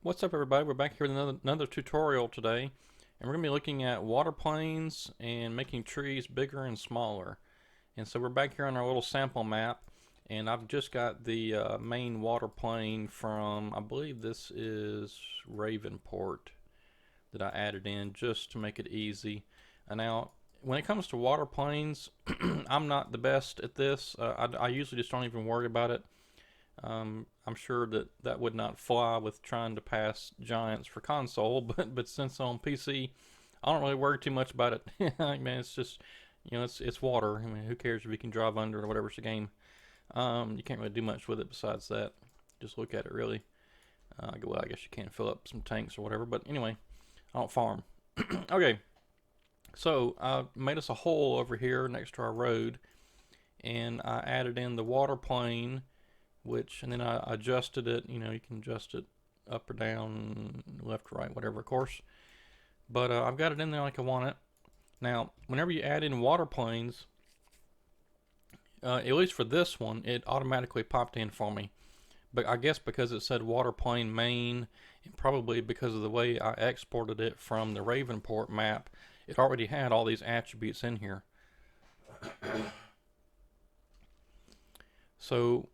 What's up, everybody? We're back here with another tutorial today, and we're going to be looking at water planes and making trees bigger and smaller. And so we're back here on our little sample map, and I've just got the main water plane from, I believe this is Ravenport, that I added in just to make it easy. And now, when it comes to water planes, I'm not the best at this. I usually just don't even worry about it. I'm sure that that would not fly with trying to pass giants for console, but since on PC, I don't really worry too much about it. I mean, it's just it's water. I mean, who cares if you can drive under or whatever's the game? You can't really do much with it besides that. Just look at it really. Well, I guess you can fill up some tanks or whatever, but anyway, I don't farm. Okay, so I made us a hole over here next to our road, and I added in the water plane and then I adjusted it. You can adjust it up or down, left, right, whatever, of course. But I've got it in there like I want it. Now, whenever you add in water planes, at least for this one, it automatically popped in for me. But I guess because it said water plane main, and probably because of the way I exported it from the Ravenport map, it already had all these attributes in here. So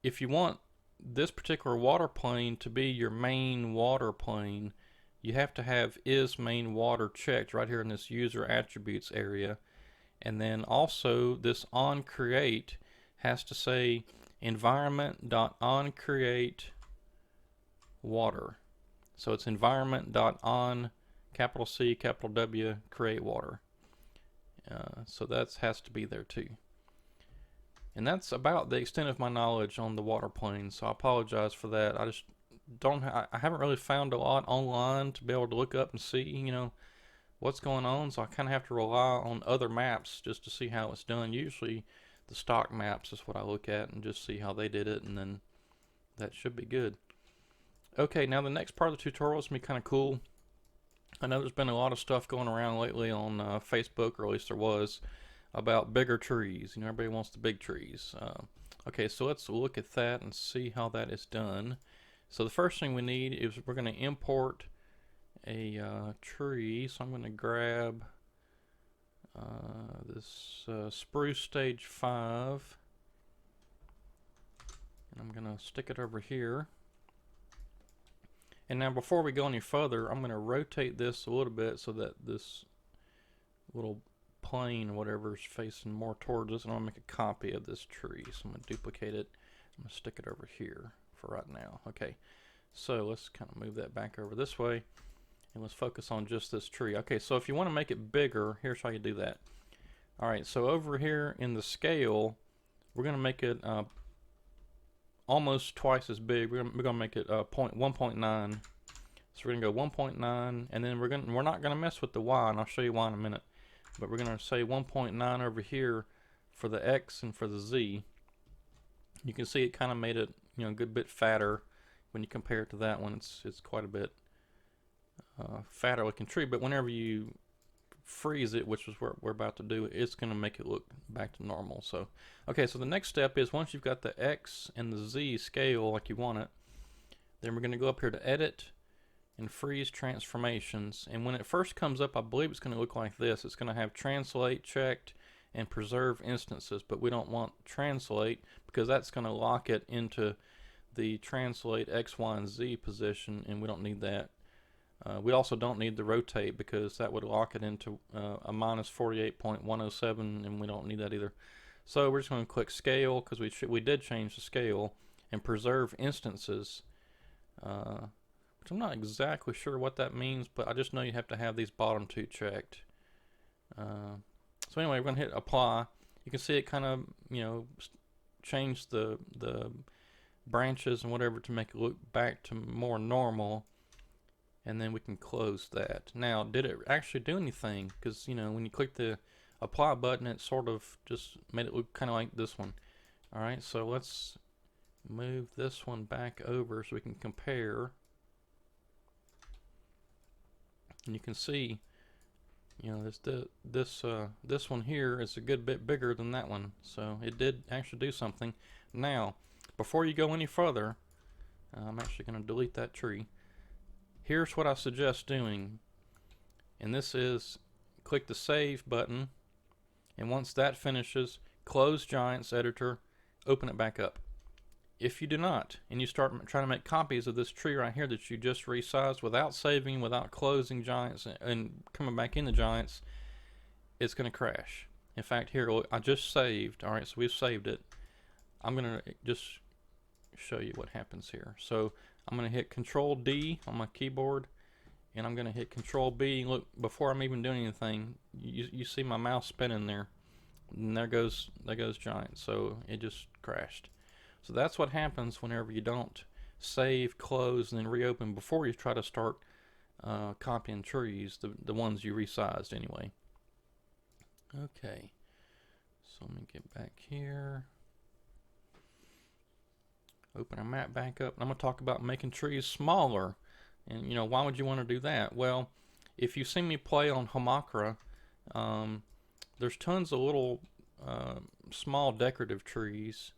if you want this particular water plane to be your main water plane, you have to have is main water checked right here in this user attributes area. And then also this on create has to say environment.onCreate water. So it's environment.on capital C capital W create water. So that has to be there too. And that's about the extent of my knowledge on the water planes, so I apologize for that. I just I haven't really found a lot online to be able to look up and see, what's going on, so I kind of have to rely on other maps just to see how it's done. Usually the stock maps is what I look at and just see how they did it, and then that should be good. Okay, now the next part of the tutorial is going to be kind of cool. I know there's been a lot of stuff going around lately on Facebook, or at least there was, about bigger trees. Everybody wants the big trees. Okay, so let's look at that and see how that is done. So the first thing we need is we're going to import a tree. So I'm going to grab this spruce stage 5, and I'm going to stick it over here. And now before we go any further, I'm going to rotate this a little bit so that this little plane or whatever is facing more towards us, and I'm going to make a copy of this tree. So I'm going to duplicate it. I'm going to stick it over here for right now. Okay, so let's kind of move that back over this way, and let's focus on just this tree. Okay, so if you want to make it bigger, here's how you do that. Alright, so over here in the scale, we're going to make it almost twice as big. We're going to make it 1.9. So we're going to go 1.9, and then we're not going to mess with the Y, and I'll show you why in a minute. But we're going to say 1.9 over here for the X and for the Z. You can see it kind of made it, a good bit fatter when you compare it to that one. It's quite a bit fatter looking tree. But whenever you freeze it, which is what we're about to do, it's going to make it look back to normal. So, okay, so the next step is once you've got the X and the Z scale like you want it, then we're going to go up here to Edit and freeze transformations, and when it first comes up, I believe it's going to look like this. It's going to have translate checked and preserve instances, but we don't want translate because that's going to lock it into the translate X, Y, and Z position, and we don't need that. We also don't need the rotate because that would lock it into a minus 48.107, and we don't need that either. So we're just going to click scale because we did change the scale, and preserve instances. Which I'm not exactly sure what that means, but I just know you have to have these bottom two checked. So anyway, we're going to hit apply. You can see it kind of, change the branches and whatever to make it look back to more normal. And then we can close that. Now, did it actually do anything? Because, when you click the apply button, it sort of just made it look kind of like this one. Alright, so let's move this one back over so we can compare. And you can see, this one here is a good bit bigger than that one, so it did actually do something. Now, before you go any further, I'm actually going to delete that tree. Here's what I suggest doing, and this is click the Save button, and once that finishes, close Giants Editor, open it back up. If you do not, and you start trying to make copies of this tree right here that you just resized without saving, without closing Giants and coming back into Giants, it's going to crash. In fact, here, I just saved. Alright, so we've saved it. I'm going to just show you what happens here. So I'm going to hit Control D on my keyboard, and I'm going to hit Control B. Look, before I'm even doing anything, you see my mouse spinning there, and there goes Giant. So it just crashed. So that's what happens whenever you don't save, close, and then reopen before you try to start copying trees, the ones you resized anyway. Okay, so let me get back here. Open our map back up. I'm going to talk about making trees smaller. And, you know, why would you want to do that? Well, if you've seen me play on Hamakra, there's tons of little small decorative trees,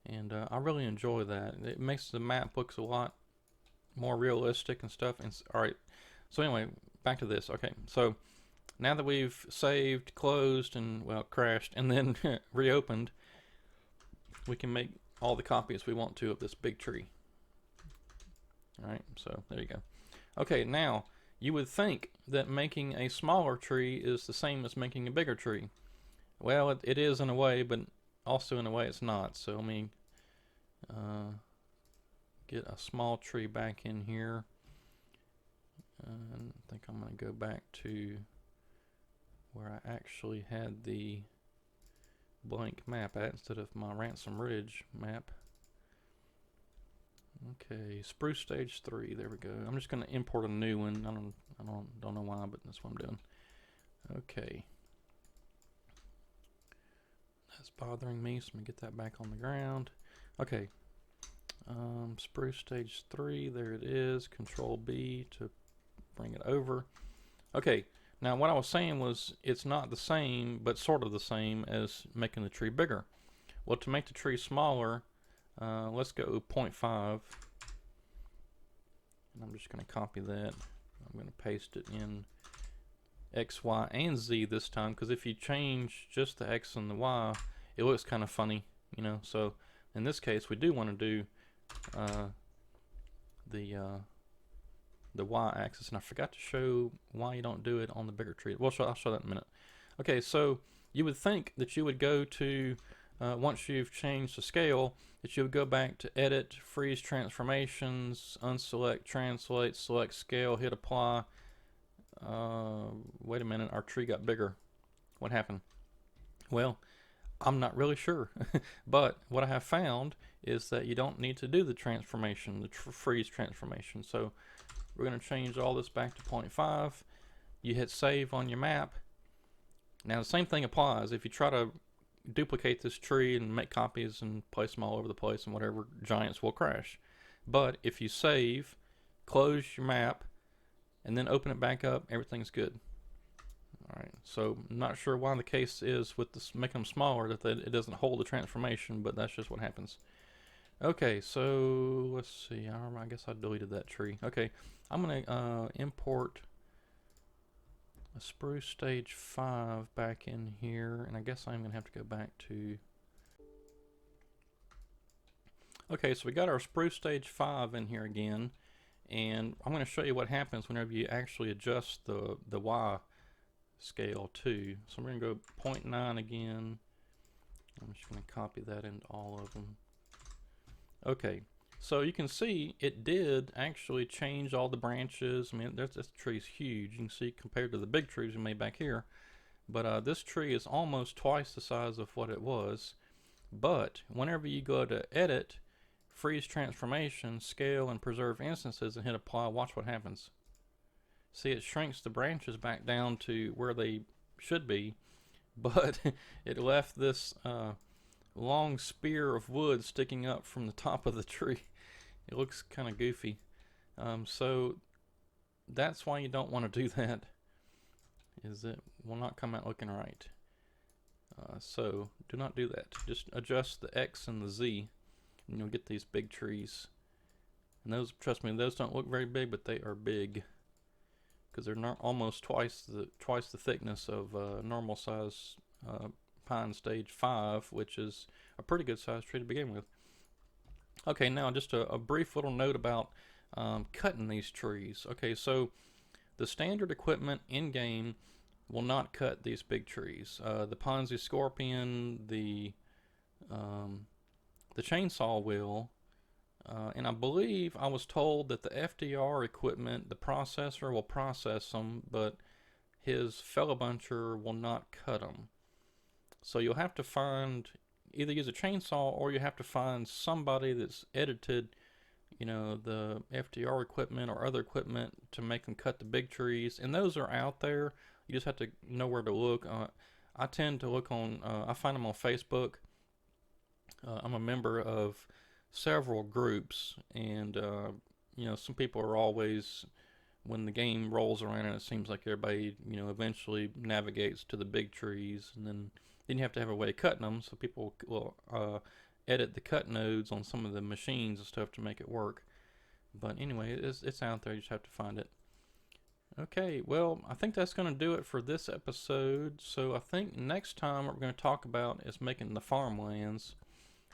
and I really enjoy that. It makes the map looks a lot more realistic and stuff. And alright, so anyway, back to this. Okay, so now that we've saved, closed, and, well, crashed, and then reopened, we can make all the copies we want to of this big tree. Alright, so there you go. Okay, now, you would think that making a smaller tree is the same as making a bigger tree. Well, it is in a way, but also in a way it's not. So let me get a small tree back in here. And I think I'm going to go back to where I actually had the blank map at instead of my Ransom Ridge map. Okay, Spruce Stage 3. There we go. I'm just going to import a new one. I don't know why, but that's what I'm doing. Okay. That's bothering me, so I'm going to get that back on the ground. Okay. Spruce Stage 3. There it is. Control B to bring it over. Okay. Now, what I was saying was it's not the same, but sort of the same as making the tree bigger. Well, to make the tree smaller, let's go 0.5. And I'm just going to copy that. I'm going to paste it in X, Y, and Z this time, because if you change just the X and the Y, it looks kind of funny, you know. So in this case, we do want to do the Y-axis, and I forgot to show why you don't do it on the bigger tree. Well, I'll show that in a minute. Okay, so you would think that you would go to once you've changed the scale, that you would go back to Edit, Freeze Transformations, Unselect, Translate, Select Scale, hit Apply. Wait a minute, our tree got bigger. What happened? Well, I'm not really sure. But what I have found is that you don't need to do the transformation, the freeze transformation. So we're going to change all this back to 0.5. You hit Save on your map. Now the same thing applies. If you try to duplicate this tree and make copies and place them all over the place and whatever, Giants will crash. But if you save, close your map, and then open it back up, everything's good. Alright, so I'm not sure why the case is with this making them smaller that it doesn't hold the transformation, but that's just what happens. Okay, so let's see. I guess I deleted that tree. Okay, I'm going to import a Spruce Stage 5 back in here, and I guess I'm going to have to go back to... Okay, so we got our Spruce Stage 5 in here again, and I'm going to show you what happens whenever you actually adjust the Y scale too. So we're going to go 0.9 again. I'm just going to copy that into all of them. Okay, so you can see it did actually change all the branches. I mean, this tree's huge. You can see compared to the big trees we made back here. But this tree is almost twice the size of what it was. But whenever you go to Edit, Freeze Transformation, Scale, and Preserve Instances and hit Apply, watch what happens. See, it shrinks the branches back down to where they should be, but it left this long spear of wood sticking up from the top of the tree. It looks kind of goofy. So that's why you don't want to do that, is it will not come out looking right. So do not do that. Just adjust the X and the Z, and you'll get these big trees. And those, trust me, those don't look very big, but they are big because they're not almost twice the thickness of normal size pine stage 5, which is a pretty good size tree to begin with. Okay, now just a brief little note about cutting these trees. Okay, so the standard equipment in game will not cut these big trees. The Ponzi Scorpion, the chainsaw will, and I believe I was told that the FDR equipment, the processor will process them, but his fellow buncher will not cut them. So you'll have to either use a chainsaw, or you have to find somebody that's edited, the FDR equipment or other equipment to make them cut the big trees. And those are out there. You just have to know where to look. I tend to look on, I find them on Facebook. I'm a member of several groups, and some people are always, when the game rolls around and it seems like everybody eventually navigates to the big trees, and then you have to have a way of cutting them, so people will edit the cut nodes on some of the machines and stuff to make it work. But anyway, it's out there. You just have to find it. Okay, well, I think that's going to do it for this episode. So I think next time what we're going to talk about is making the farmlands,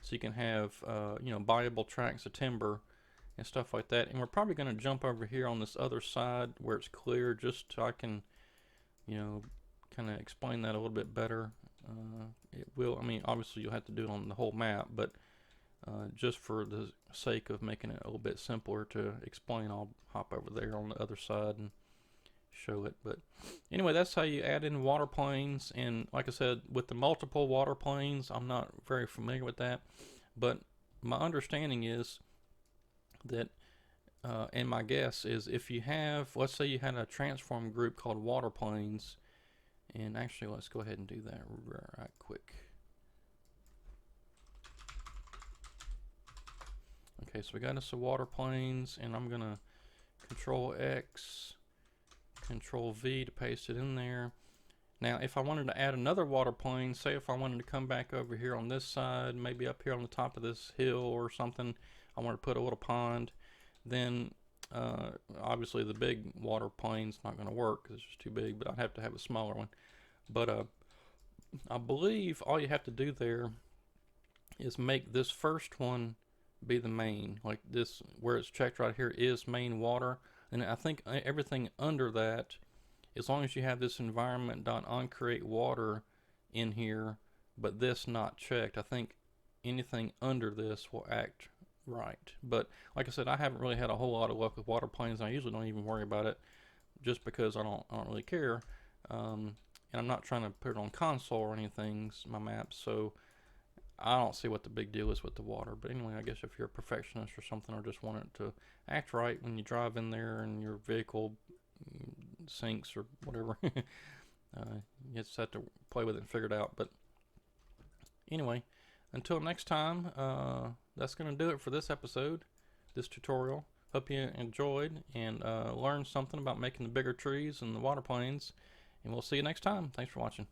so you can have buyable tracts of timber and stuff like that. And we're probably going to jump over here on this other side where it's clear, just so I can kind of explain that a little bit better. It will, obviously you'll have to do it on the whole map, but just for the sake of making it a little bit simpler to explain, I'll hop over there on the other side and show it. But anyway, that's how you add in water planes. And like I said, with the multiple water planes, I'm not very familiar with that, but my understanding is that and my guess is, if you have, let's say you had a transform group called water planes, and actually let's go ahead and do that right quick. Okay, so we got us a water planes, and I'm gonna Control X, Control V to paste it in there. Now if I wanted to add another water plane, say if I wanted to come back over here on this side, maybe up here on the top of this hill or something, I want to put a little pond, then obviously the big water plane's not going to work because it's just too big, but I'd have to have a smaller one. But I believe all you have to do there is make this first one be the main, like this where it's checked right here is main water, and I think everything under that, as long as you have this environment.onCreateWater in here but this not checked, I think anything under this will act right. But like I said, I haven't really had a whole lot of luck with water planes. I usually don't even worry about it, just because I don't really care, and I'm not trying to put it on console or anything, my maps, so I don't see what the big deal is with the water. But anyway, I guess if you're a perfectionist or something, or just want it to act right when you drive in there and your vehicle sinks or whatever, you just have to play with it and figure it out. But anyway, until next time, that's going to do it for this episode, this tutorial. Hope you enjoyed and learned something about making the bigger trees and the water planes, and we'll see you next time. Thanks for watching.